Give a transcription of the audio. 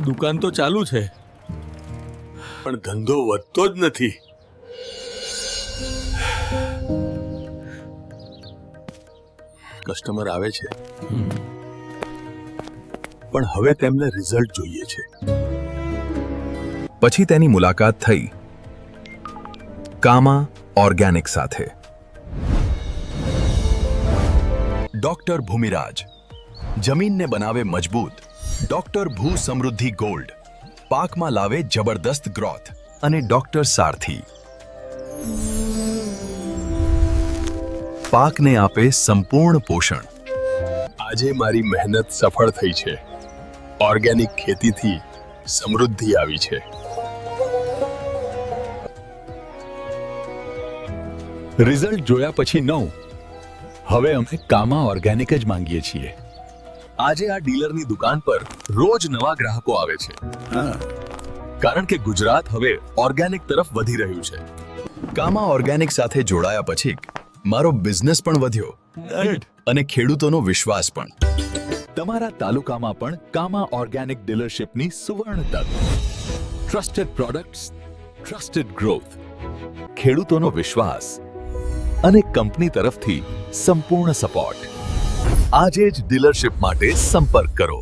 દુકાન તો ચાલુ છે પણ ધંધો વધતો જ નથી. કસ્ટમર આવે છે પણ હવે તેમને રિઝલ્ટ જોઈએ છે. પછી તેની મુલાકાત થઈ કામા ઓર્ગેનિક સાથે. ડોક્ટર ભૂમિરાજ જમીનને બનાવે મજબૂત. ડોક્ટર ભૂ સમૃદ્ધિ ગોલ્ડ પાકમાં લાવે જબરદસ્ત ગ્રોથ. અને ડોક્ટર સારથી પાકને આપે સંપૂર્ણ પોષણ. આજે મારી મહેનત સફળ થઈ છે. ઓર્ગેનિક ખેતીથી સમૃદ્ધિ આવી છે. રિઝલ્ટ જોયા પછી 9 હવે અમે કામા ઓર્ગેનિક જ માંગીએ છીએ. આજે આ ડીલરની દુકાન પર રોજ નવા ગ્રાહકો આવે છે, કારણ કે ગુજરાત હવે ઓર્ગેનિક તરફ વધી રહ્યું છે. કામા ઓર્ગેનિક સાથે જોડાયા પછી મારો બિઝનેસ પણ વધ્યો અને ખેડૂતોનો વિશ્વાસ પણ. તમારા તાલુકામાં પણ કામા ઓર્ગેનિક ડીલરશિપની સુવર્ણ તક. ટ્રસ્ટેડ પ્રોડક્ટ્સ, ટ્રસ્ટેડ ગ્રોથ, ખેડૂતોનો વિશ્વાસ અને કંપની તરફથી સંપૂર્ણ સપોર્ટ. આજે જ ડીલરશિપ માટે સંપર્ક કરો.